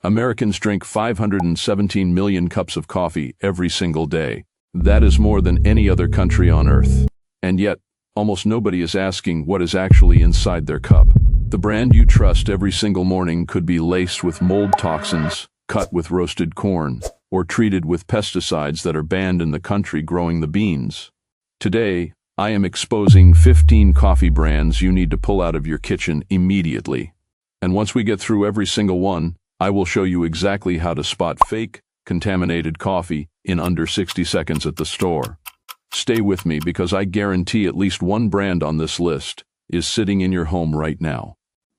Americans drink 517 million cups of coffee every single day. That is more than any other country on earth. And yet, almost nobody is asking what is actually inside their cup. The brand you trust every single morning could be laced with mold toxins, cut with roasted corn, or treated with pesticides that are banned in the country growing the beans. Today, I am exposing 15 coffee brands you need to pull out of your kitchen immediately. And once we get through every single one, I will show you exactly how to spot fake, contaminated coffee in under 60 seconds at the store. Stay with me because I guarantee at least one brand on this list is sitting in your home right now.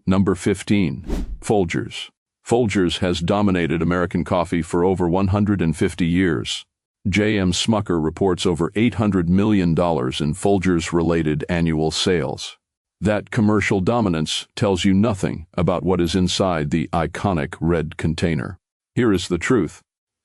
Number 15. Folgers. Folgers has dominated American coffee for over 150 years. J.M. Smucker reports over $800 million in Folgers-related annual sales. That commercial dominance tells you nothing about what is inside the iconic red container. Here is the truth.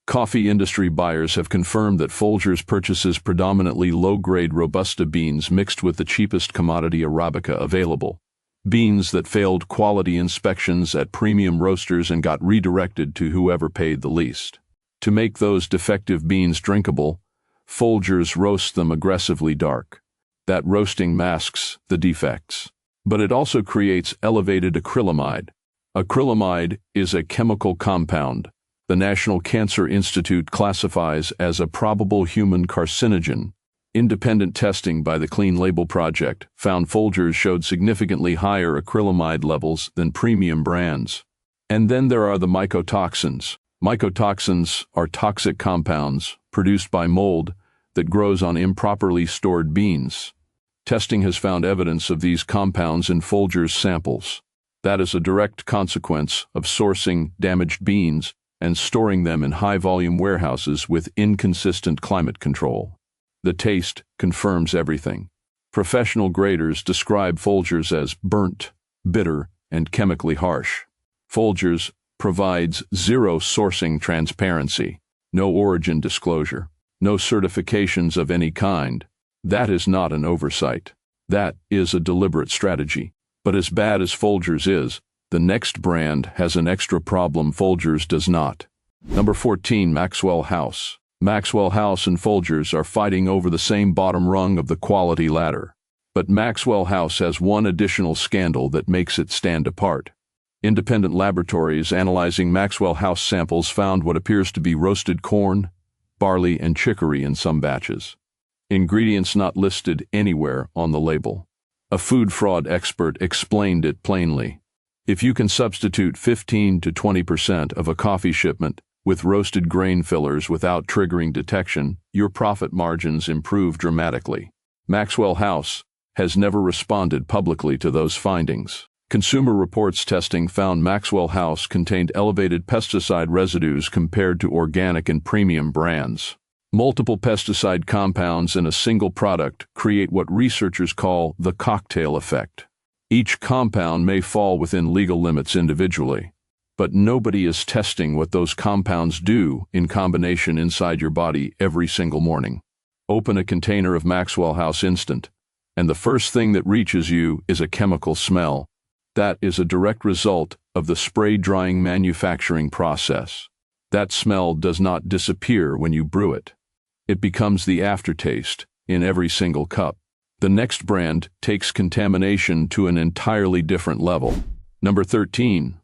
Coffee industry buyers have confirmed that Folgers purchases predominantly low-grade Robusta beans mixed with the cheapest commodity Arabica available. Beans that failed quality inspections at premium roasters and got redirected to whoever paid the least. To make those defective beans drinkable, Folgers roasts them aggressively dark. That roasting masks the defects. But it also creates elevated acrylamide. Acrylamide is a chemical compound the National Cancer Institute classifies as a probable human carcinogen. Independent testing by the Clean Label Project found Folgers showed significantly higher acrylamide levels than premium brands. And then there are the mycotoxins. Mycotoxins are toxic compounds produced by mold that grows on improperly stored beans. Testing has found evidence of these compounds in Folgers samples. That is a direct consequence of sourcing damaged beans and storing them in high-volume warehouses with inconsistent climate control. The taste confirms everything. Professional graders describe Folgers as burnt, bitter, and chemically harsh. Folgers provides zero sourcing transparency, no origin disclosure, no certifications of any kind. That is not an oversight. That is a deliberate strategy. But as bad as Folgers is, the next brand has an extra problem Folgers does not. Number 14. Maxwell House. Maxwell House and Folgers are fighting over the same bottom rung of the quality ladder. But Maxwell House has one additional scandal that makes it stand apart. Independent laboratories analyzing Maxwell House samples found what appears to be roasted corn, barley, and chicory in some batches. Ingredients not listed anywhere on the label. A food fraud expert explained it plainly. If you can substitute 15 to 20% of a coffee shipment with roasted grain fillers without triggering detection, your profit margins improve dramatically. Maxwell House has never responded publicly to those findings. Consumer Reports testing found Maxwell House contained elevated pesticide residues compared to organic and premium brands. Multiple pesticide compounds in a single product create what researchers call the cocktail effect. Each compound may fall within legal limits individually, but nobody is testing what those compounds do in combination inside your body every single morning. Open a container of Maxwell House Instant, and the first thing that reaches you is a chemical smell. That is a direct result of the spray drying manufacturing process. That smell does not disappear when you brew it. It becomes the aftertaste in every single cup. The next brand takes contamination to an entirely different level. Number 13.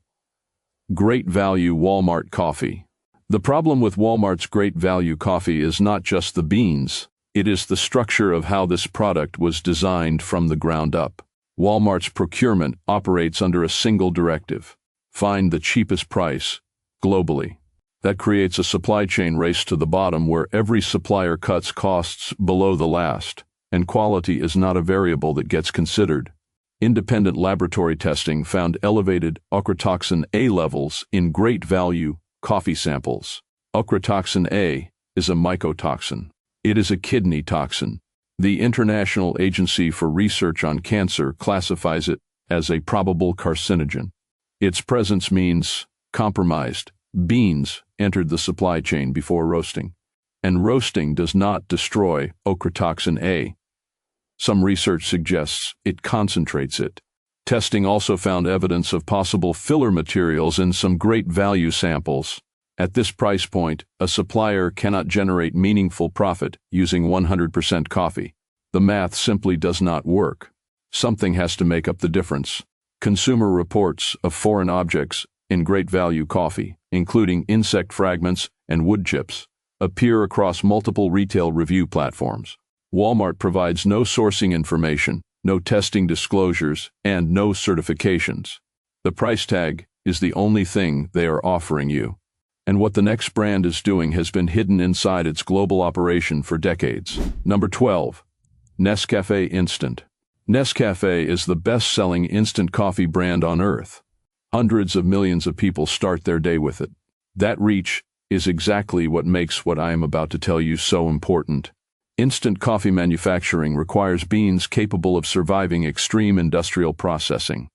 Great Value Walmart Coffee. The problem with Walmart's Great Value Coffee is not just the beans. It is the structure of how this product was designed from the ground up. Walmart's procurement operates under a single directive: find the cheapest price, globally. That creates a supply chain race to the bottom where every supplier cuts costs below the last, and quality is not a variable that gets considered. Independent laboratory testing found elevated ochratoxin A levels in Great Value coffee samples. Ochratoxin A is a mycotoxin. It is a kidney toxin. The International Agency for Research on Cancer classifies it as a probable carcinogen. Its presence means compromised beans entered the supply chain before roasting, and roasting does not destroy ochratoxin A. Some research suggests it concentrates it. Testing also found evidence of possible filler materials in some great value samples. At this price point, a supplier cannot generate meaningful profit using 100% coffee. The math simply does not work. Something has to make up the difference. Consumer reports of foreign objects in great value coffee, including insect fragments and wood chips, appear across multiple retail review platforms. Walmart provides no sourcing information, no testing disclosures, and no certifications. The price tag is the only thing they are offering you. And what the next brand is doing has been hidden inside its global operation for decades. Number 12. Nescafé Instant. Nescafé is the best-selling instant coffee brand on earth. Hundreds of millions of people start their day with it. That reach is exactly what makes what I am about to tell you so important. Instant coffee manufacturing requires beans capable of surviving extreme industrial processing.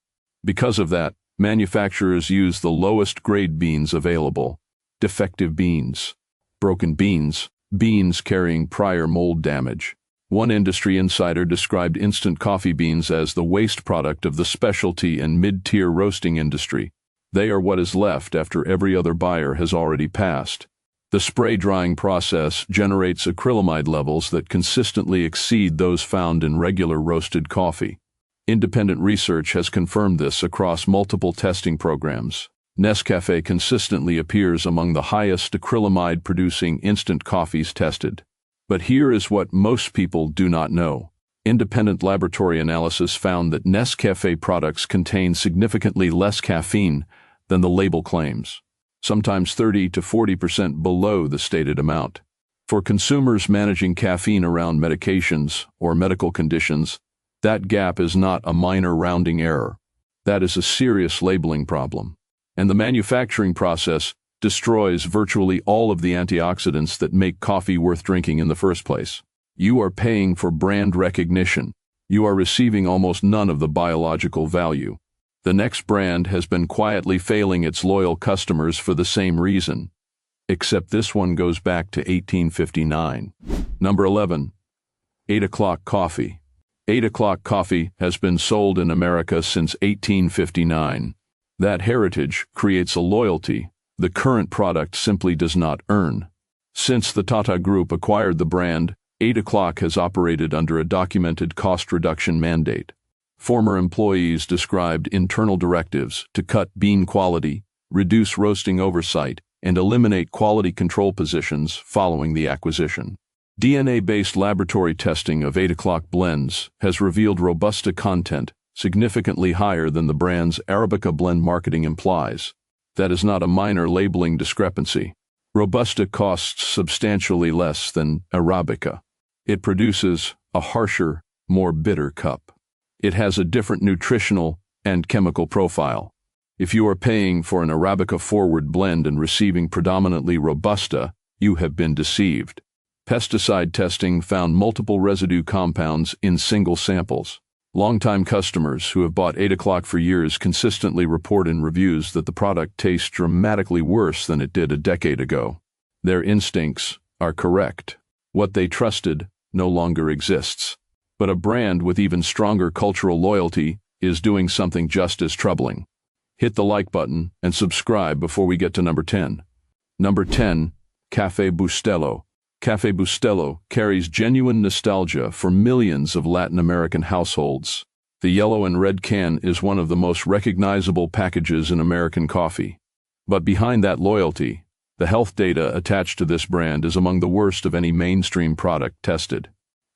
Because of that, manufacturers use the lowest grade beans available. Defective beans, broken beans, beans carrying prior mold damage. One industry insider described instant coffee beans as the waste product of the specialty and mid-tier roasting industry. They are what is left after every other buyer has already passed. The spray drying process generates acrylamide levels that consistently exceed those found in regular roasted coffee. Independent research has confirmed this across multiple testing programs. Nescafé consistently appears among the highest acrylamide-producing instant coffees tested. But here is what most people do not know. Independent laboratory analysis found that Nescafé products contain significantly less caffeine than the label claims, sometimes 30 to 40% below the stated amount. For consumers managing caffeine around medications or medical conditions, that gap is not a minor rounding error. That is a serious labeling problem. And the manufacturing process destroys virtually all of the antioxidants that make coffee worth drinking in the first place. You are paying for brand recognition. You are receiving almost none of the biological value. The next brand has been quietly failing its loyal customers for the same reason. Except this one goes back to 1859. Number 11. 8 o'clock coffee. 8 o'clock coffee has been sold in America since 1859. That heritage creates a loyalty the current product simply does not earn. Since the Tata Group acquired the brand, 8 o'clock has operated under a documented cost reduction mandate. Former employees described internal directives to cut bean quality, reduce roasting oversight, and eliminate quality control positions following the acquisition. DNA-based laboratory testing of 8 o'clock blends has revealed Robusta content significantly higher than the brand's Arabica blend marketing implies. That is not a minor labeling discrepancy. Robusta costs substantially less than Arabica. It produces a harsher, more bitter cup. It has a different nutritional and chemical profile. If you are paying for an Arabica-forward blend and receiving predominantly Robusta, you have been deceived. Pesticide testing found multiple residue compounds in single samples. Longtime customers who have bought 8 o'clock for years consistently report in reviews that the product tastes dramatically worse than it did a decade ago. Their instincts are correct. What they trusted no longer exists. But a brand with even stronger cultural loyalty is doing something just as troubling. Hit the like button and subscribe before we get to number 10. Number 10. Café Bustelo. Café Bustelo carries genuine nostalgia for millions of Latin American households. The yellow and red can is one of the most recognizable packages in American coffee. But behind that loyalty, the health data attached to this brand is among the worst of any mainstream product tested.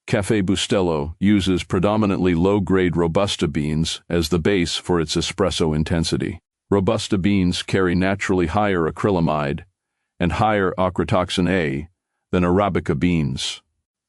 Café Bustelo uses predominantly low-grade Robusta beans as the base for its espresso intensity. Robusta beans carry naturally higher acrylamide and higher ochratoxin A than Arabica beans.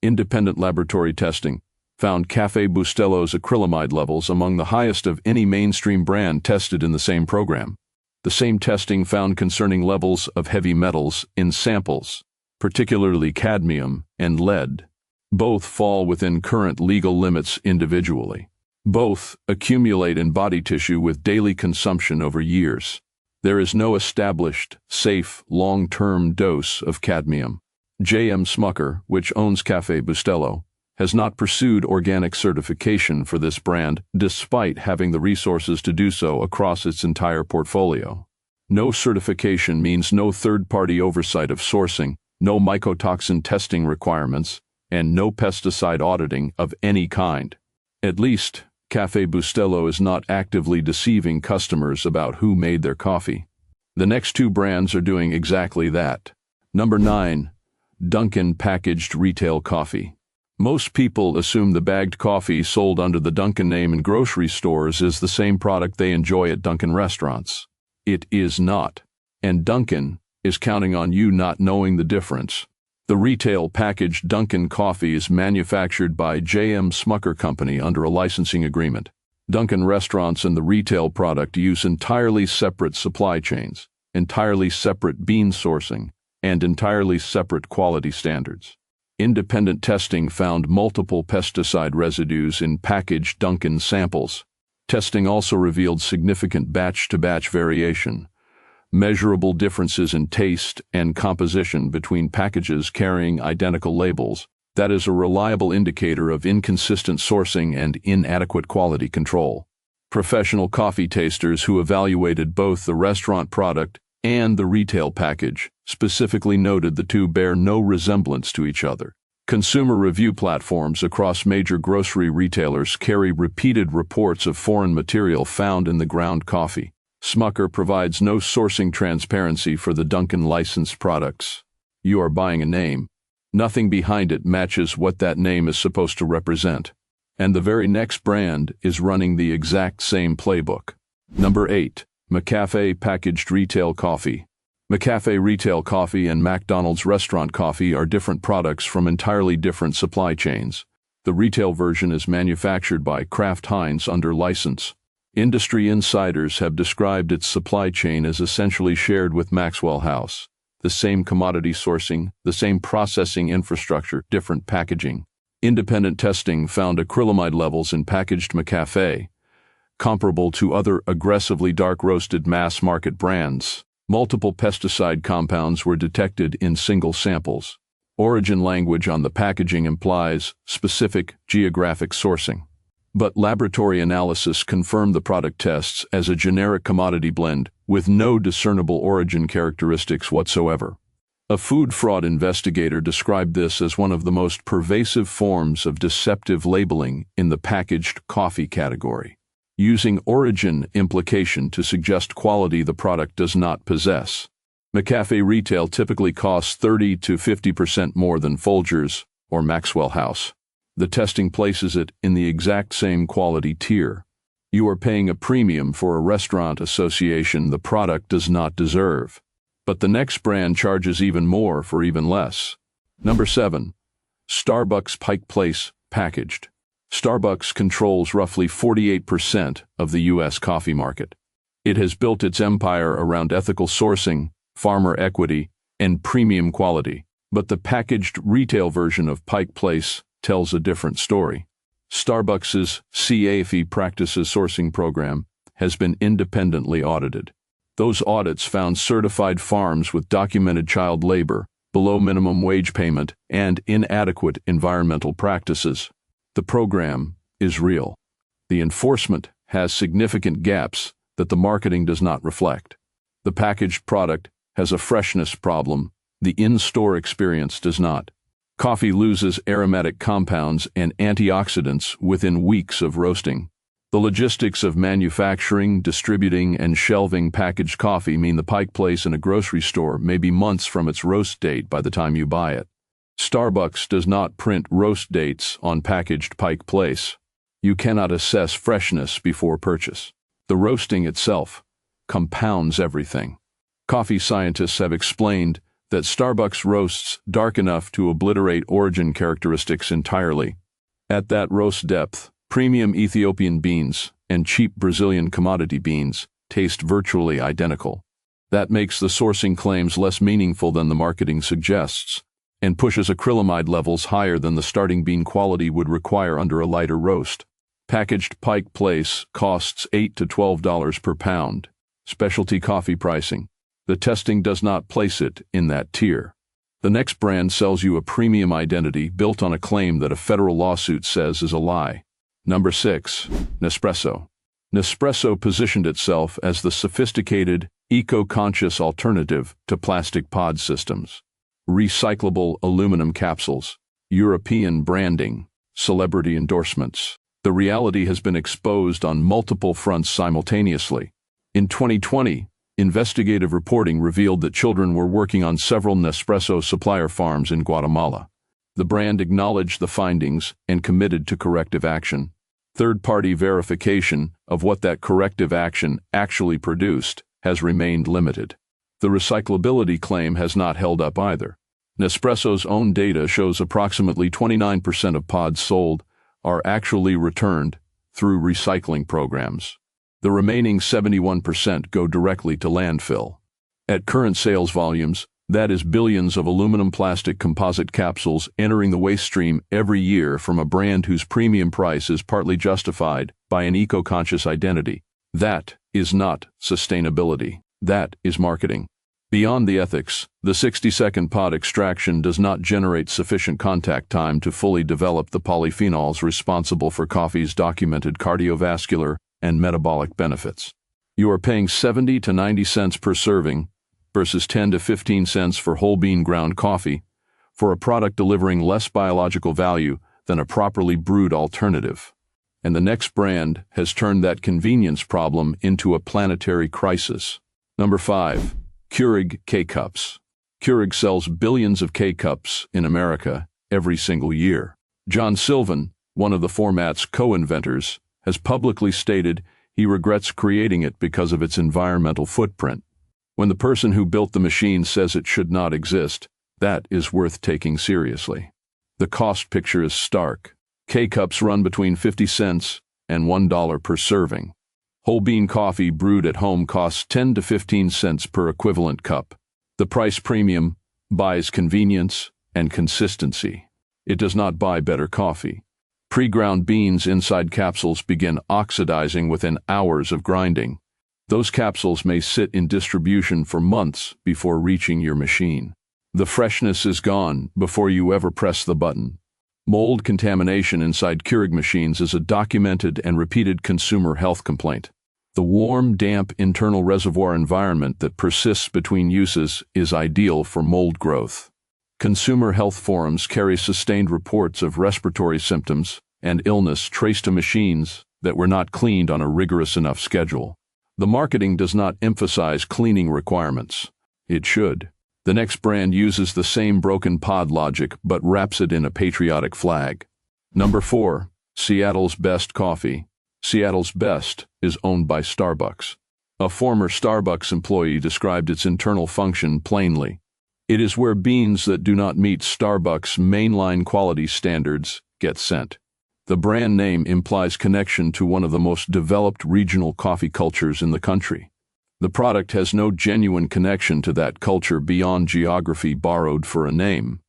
Independent laboratory testing found Café Bustelo's acrylamide levels among the highest of any mainstream brand tested in the same program. The same testing found concerning levels of heavy metals in samples, particularly cadmium and lead. Both fall within current legal limits individually. Both accumulate in body tissue with daily consumption over years. There is no established, safe, long-term dose of cadmium. J.M. Smucker, which owns Café Bustelo, has not pursued organic certification for this brand despite having the resources to do so across its entire portfolio. No certification means no third-party oversight of sourcing, no mycotoxin testing requirements, and no pesticide auditing of any kind. At least, Café Bustelo is not actively deceiving customers about who made their coffee. The next two brands are doing exactly that. Number 9. Dunkin packaged retail coffee. Most people assume the bagged coffee sold under the Dunkin name in grocery stores is the same product they enjoy at Dunkin restaurants. It is not, and Dunkin is counting on you not knowing the difference. The retail packaged Dunkin coffee is manufactured by J.M. Smucker Company under a licensing agreement. Dunkin restaurants and the retail product use entirely separate supply chains, entirely separate bean sourcing, and entirely separate quality standards. Independent testing found multiple pesticide residues in packaged Dunkin samples. Testing also revealed significant batch-to-batch variation, measurable differences in taste and composition between packages carrying identical labels. That is a reliable indicator of inconsistent sourcing and inadequate quality control. Professional coffee tasters who evaluated both the restaurant product and the retail package specifically noted the two bear no resemblance to each other. Consumer review platforms across major grocery retailers carry repeated reports of foreign material found in the ground coffee. Smucker provides no sourcing transparency for the Dunkin licensed products. You are buying a name. Nothing behind it matches what that name is supposed to represent. And the very next brand is running the exact same playbook. Number 8. McCafé packaged retail coffee. McCafé retail coffee and McDonald's restaurant coffee are different products from entirely different supply chains. The retail version is manufactured by Kraft Heinz under license. Industry insiders have described its supply chain as essentially shared with Maxwell House. The same commodity sourcing, the same processing infrastructure, different packaging. Independent testing found acrylamide levels in packaged McCafé comparable to other aggressively dark-roasted mass-market brands. Multiple pesticide compounds were detected in single samples. Origin language on the packaging implies specific geographic sourcing. But laboratory analysis confirmed the product tests as a generic commodity blend with no discernible origin characteristics whatsoever. A food fraud investigator described this as one of the most pervasive forms of deceptive labeling in the packaged coffee category, using origin implication to suggest quality the product does not possess. McCafé retail typically costs 30 to 50% more than Folgers or Maxwell House. The testing places it in the exact same quality tier. You are paying a premium for a restaurant association the product does not deserve. But the next brand charges even more for even less. Number 7. Starbucks Pike Place packaged. Starbucks controls roughly 48% of the U.S. coffee market. It has built its empire around ethical sourcing, farmer equity, and premium quality. But the packaged retail version of Pike Place tells a different story. Starbucks's CAFE Practices Sourcing Program has been independently audited. Those audits found certified farms with documented child labor, below minimum wage payment, and inadequate environmental practices. The program is real. The enforcement has significant gaps that the marketing does not reflect. The packaged product has a freshness problem. The in-store experience does not. Coffee loses aromatic compounds and antioxidants within weeks of roasting. The logistics of manufacturing, distributing, and shelving packaged coffee mean the Pike Place in a grocery store may be months from its roast date by the time you buy it. Starbucks does not print roast dates on packaged Pike Place. You cannot assess freshness before purchase. The roasting itself compounds everything. Coffee scientists have explained that Starbucks roasts dark enough to obliterate origin characteristics entirely. At that roast depth, premium Ethiopian beans and cheap Brazilian commodity beans taste virtually identical. That makes the sourcing claims less meaningful than the marketing suggests, and pushes acrylamide levels higher than the starting bean quality would require under a lighter roast. Packaged Pike Place costs $8 to $12 per pound. Specialty coffee pricing. The testing does not place it in that tier. The next brand sells you a premium identity built on a claim that a federal lawsuit says is a lie. Number 6. Nespresso. Nespresso positioned itself as the sophisticated, eco-conscious alternative to plastic pod systems. Recyclable aluminum capsules, European branding, celebrity endorsements. The reality has been exposed on multiple fronts simultaneously. In 2020, investigative reporting revealed that children were working on several Nespresso supplier farms in Guatemala. The brand acknowledged the findings and committed to corrective action. Third-party verification of what that corrective action actually produced has remained limited. The recyclability claim has not held up either. Nespresso's own data shows approximately 29% of pods sold are actually returned through recycling programs. The remaining 71% go directly to landfill. At current sales volumes, that is billions of aluminum plastic composite capsules entering the waste stream every year from a brand whose premium price is partly justified by an eco-conscious identity. That is not sustainability. That is marketing. Beyond the ethics, the 60-second pod extraction does not generate sufficient contact time to fully develop the polyphenols responsible for coffee's documented cardiovascular and metabolic benefits. You are paying 70 to 90 cents per serving versus 10 to 15 cents for whole bean ground coffee for a product delivering less biological value than a properly brewed alternative. And the next brand has turned that convenience problem into a planetary crisis. Number 5. Keurig K-Cups. Keurig sells billions of K-Cups in America every single year. John Sylvan, one of the format's co-inventors, has publicly stated he regrets creating it because of its environmental footprint. When the person who built the machine says it should not exist, that is worth taking seriously. The cost picture is stark. K-Cups run between 50 cents and $1 per serving. Whole bean coffee brewed at home costs 10 to 15 cents per equivalent cup. The price premium buys convenience and consistency. It does not buy better coffee. Pre-ground beans inside capsules begin oxidizing within hours of grinding. Those capsules may sit in distribution for months before reaching your machine. The freshness is gone before you ever press the button. Mold contamination inside Keurig machines is a documented and repeated consumer health complaint. The warm, damp internal reservoir environment that persists between uses is ideal for mold growth. Consumer health forums carry sustained reports of respiratory symptoms and illness traced to machines that were not cleaned on a rigorous enough schedule. The marketing does not emphasize cleaning requirements. It should. The next brand uses the same broken pod logic but wraps it in a patriotic flag. Number 4. Seattle's Best Coffee. Seattle's Best is owned by Starbucks. A former Starbucks employee described its internal function plainly. It is where beans that do not meet Starbucks' mainline quality standards get sent. The brand name implies connection to one of the most developed regional coffee cultures in the country. The product has no genuine connection to that culture beyond geography borrowed for a name.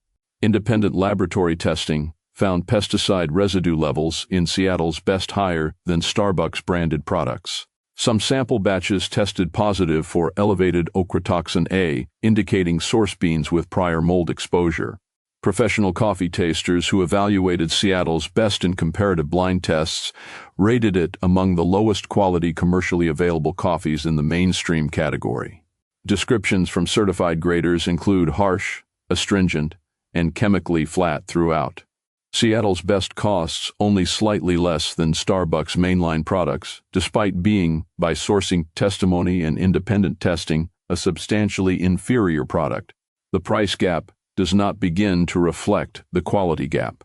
Independent laboratory testing found pesticide residue levels in Seattle's Best higher than Starbucks-branded products. Some sample batches tested positive for elevated ochratoxin A, indicating source beans with prior mold exposure. Professional coffee tasters who evaluated Seattle's Best in comparative blind tests rated it among the lowest quality commercially available coffees in the mainstream category. Descriptions from certified graders include harsh, astringent, and chemically flat throughout. Seattle's Best costs only slightly less than Starbucks mainline products, despite being, by sourcing testimony and independent testing, a substantially inferior product. The price gap does not begin to reflect the quality gap.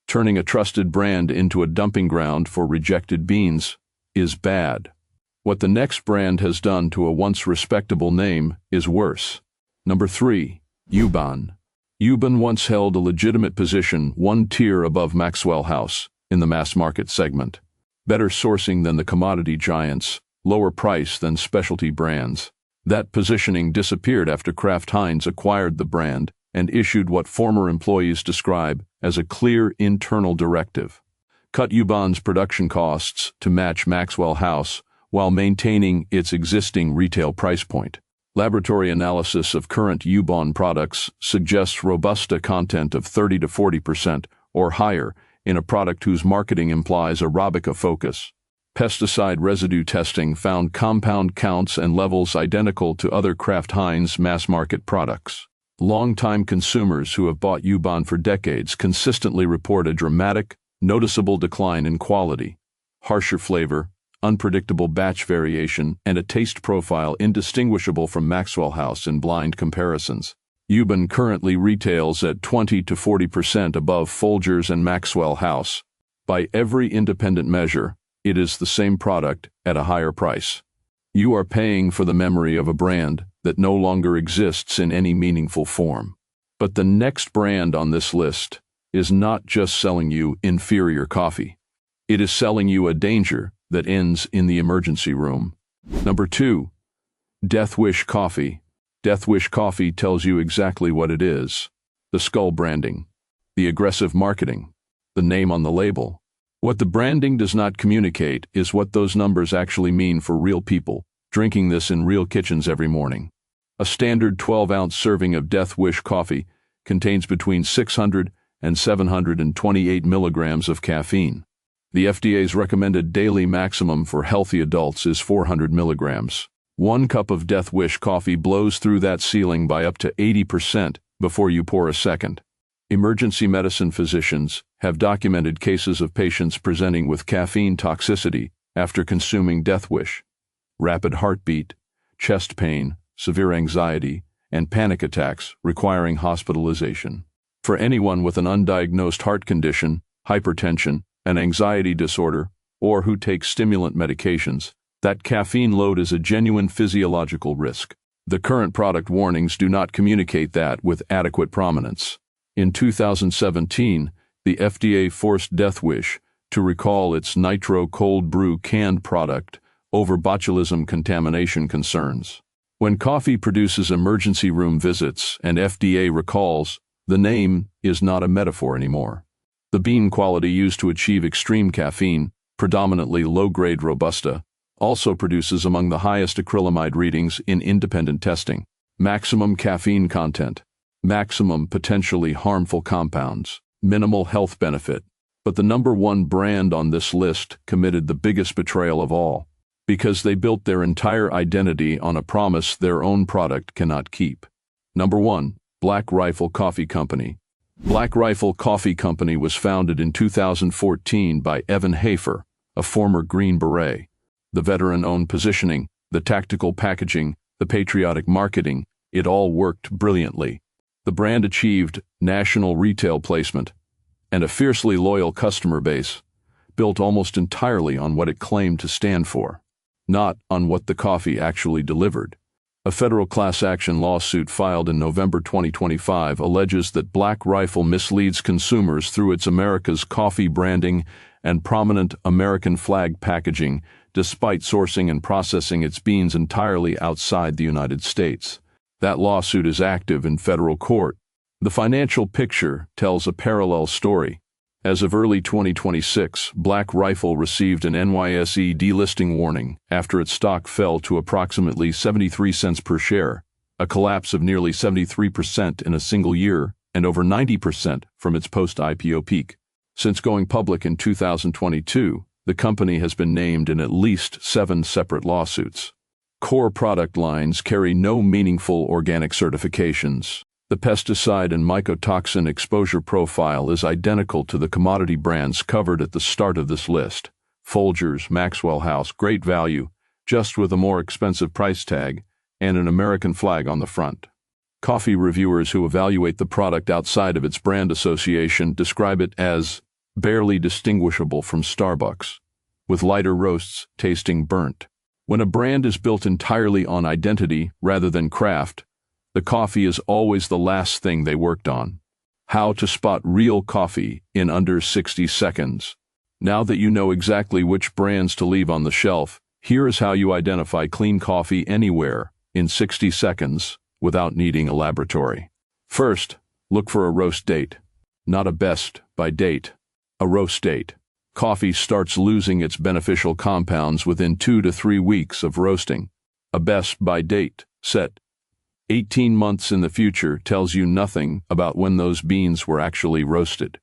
Turning a trusted brand into a dumping ground for rejected beans is bad. What the next brand has done to a once respectable name is worse. Number 3. Ubon. Ubon once held a legitimate position one tier above Maxwell House in the mass market segment. Better sourcing than the commodity giants, lower price than specialty brands. That positioning disappeared after Kraft Heinz acquired the brand and issued what former employees describe as a clear internal directive. Cut Ubon's production costs to match Maxwell House while maintaining its existing retail price point. Laboratory analysis of current Ubon products suggests Robusta content of 30 to 40% or higher in a product whose marketing implies Arabica focus. Pesticide residue testing found compound counts and levels identical to other Kraft Heinz mass-market products. Long-time consumers who have bought Ubon for decades consistently report a dramatic, noticeable decline in quality, harsher flavor, unpredictable batch variation, and a taste profile indistinguishable from Maxwell House in blind comparisons. Ubon currently retails at 20 to 40% above Folgers and Maxwell House. By every independent measure, it is the same product at a higher price. You are paying for the memory of a brand that no longer exists in any meaningful form. But the next brand on this list is not just selling you inferior coffee. It is selling you a danger that ends in the emergency room. Number 2. Death Wish Coffee. Death Wish Coffee tells you exactly what it is. The skull branding, the aggressive marketing, the name on the label. What the branding does not communicate is what those numbers actually mean for real people drinking this in real kitchens every morning. A standard 12-ounce serving of Death Wish coffee contains between 600 and 728 milligrams of caffeine. The FDA's recommended daily maximum for healthy adults is 400 milligrams. One cup of Death Wish coffee blows through that ceiling by up to 80% before you pour a second. Emergency medicine physicians have documented cases of patients presenting with caffeine toxicity after consuming Death Wish. Rapid heartbeat, chest pain, severe anxiety, and panic attacks requiring hospitalization. For anyone with an undiagnosed heart condition, hypertension, an anxiety disorder, or who takes stimulant medications, that caffeine load is a genuine physiological risk. The current product warnings do not communicate that with adequate prominence. In 2017, the FDA forced Death Wish to recall its nitro cold brew canned product over botulism contamination concerns. When coffee produces emergency room visits and FDA recalls, the name is not a metaphor anymore. The bean quality used to achieve extreme caffeine, predominantly low-grade Robusta, also produces among the highest acrylamide readings in independent testing. Maximum caffeine content, maximum potentially harmful compounds, minimal health benefit. But the number one brand on this list committed the biggest betrayal of all, because they built their entire identity on a promise their own product cannot keep. Number 1. Black Rifle Coffee Company. Black Rifle Coffee Company was founded in 2014 by Evan Hafer, a former Green Beret. The veteran-owned positioning, the tactical packaging, the patriotic marketing, it all worked brilliantly. The brand achieved national retail placement and a fiercely loyal customer base, built almost entirely on what it claimed to stand for, not on what the coffee actually delivered. A federal class action lawsuit filed in November 2025 alleges that Black Rifle misleads consumers through its America's Coffee branding and prominent American flag packaging, despite sourcing and processing its beans entirely outside the United States. That lawsuit is active in federal court. The financial picture tells a parallel story. As of early 2026, Black Rifle received an NYSE delisting warning after its stock fell to approximately 73 cents per share, a collapse of nearly 73% in a single year and over 90% from its post-IPO peak. Since going public in 2022, the company has been named in at least 7 separate lawsuits. Core product lines carry no meaningful organic certifications. The pesticide and mycotoxin exposure profile is identical to the commodity brands covered at the start of this list. Folgers, Maxwell House, great value, just with a more expensive price tag and an American flag on the front. Coffee reviewers who evaluate the product outside of its brand association describe it as barely distinguishable from Starbucks, with lighter roasts tasting burnt. When a brand is built entirely on identity rather than craft, the coffee is always the last thing they worked on. How to spot real coffee in under 60 seconds. Now that you know exactly which brands to leave on the shelf, here is how you identify clean coffee anywhere in 60 seconds without needing a laboratory. First, look for a roast date. Not a best by date, a roast date. Coffee starts losing its beneficial compounds within 2 to 3 weeks of roasting. A best by date set 18 months in the future tells you nothing about when those beans were actually roasted.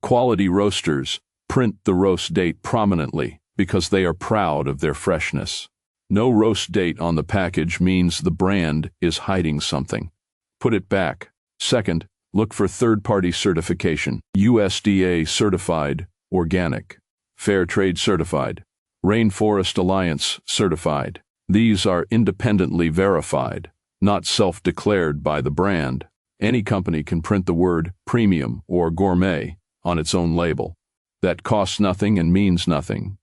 Quality roasters print the roast date prominently because they are proud of their freshness. No roast date on the package means the brand is hiding something. Put it back. Second, look for third-party certification. USDA certified, organic. Fair Trade certified. Rainforest Alliance certified. These are independently verified, not self-declared by the brand. Any company can print the word premium or gourmet on its own label. That costs nothing and means nothing.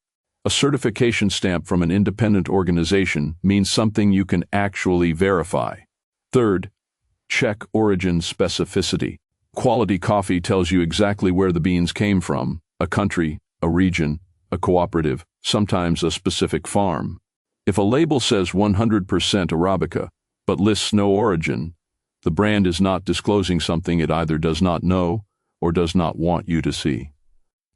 A certification stamp from an independent organization means something you can actually verify. Third, check origin specificity. Quality coffee tells you exactly where the beans came from, a country, a region, a cooperative, sometimes a specific farm. If a label says 100% Arabica, but lists no origin, the brand is not disclosing something it either does not know or does not want you to see.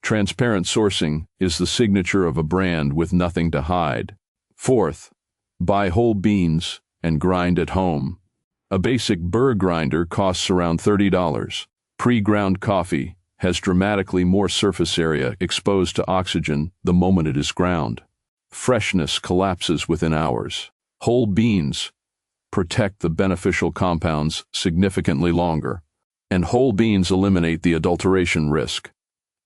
Transparent sourcing is the signature of a brand with nothing to hide. Fourth, buy whole beans and grind at home. A basic burr grinder costs around $30. Pre-ground coffee has dramatically more surface area exposed to oxygen the moment it is ground. Freshness collapses within hours. Whole beans protect the beneficial compounds significantly longer, and whole beans eliminate the adulteration risk.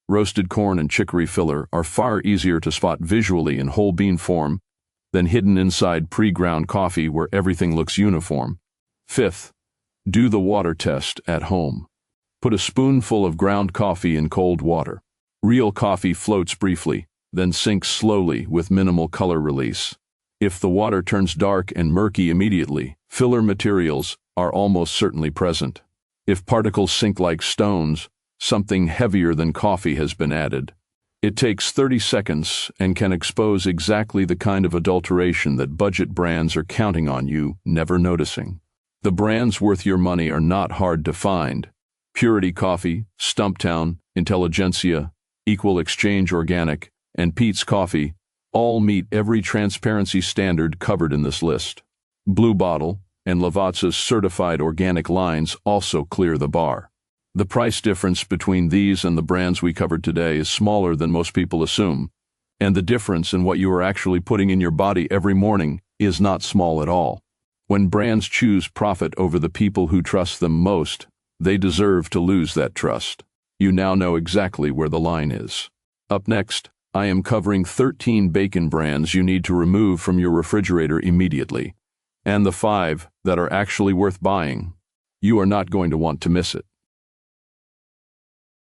Roasted corn and chicory filler are far easier to spot visually in whole bean form than hidden inside pre-ground coffee where everything looks uniform. Fifth, do the water test at home. Put a spoonful of ground coffee in cold water. Real coffee floats briefly, then sinks slowly with minimal color release. If the water turns dark and murky immediately, filler materials are almost certainly present. If particles sink like stones, something heavier than coffee has been added. It takes 30 seconds and can expose exactly the kind of adulteration that budget brands are counting on you never noticing. The brands worth your money are not hard to find. Purity Coffee, Stumptown, Intelligentsia, Equal Exchange Organic, and Pete's Coffee all meet every transparency standard covered in this list. Blue Bottle and Lavazza's certified organic lines also clear the bar. The price difference between these and the brands we covered today is smaller than most people assume, and the difference in what you are actually putting in your body every morning is not small at all. When brands choose profit over the people who trust them most, they deserve to lose that trust. You now know exactly where the line is. Up next, I am covering 13 bacon brands you need to remove from your refrigerator immediately, and the 5 that are actually worth buying. You are not going to want to miss it.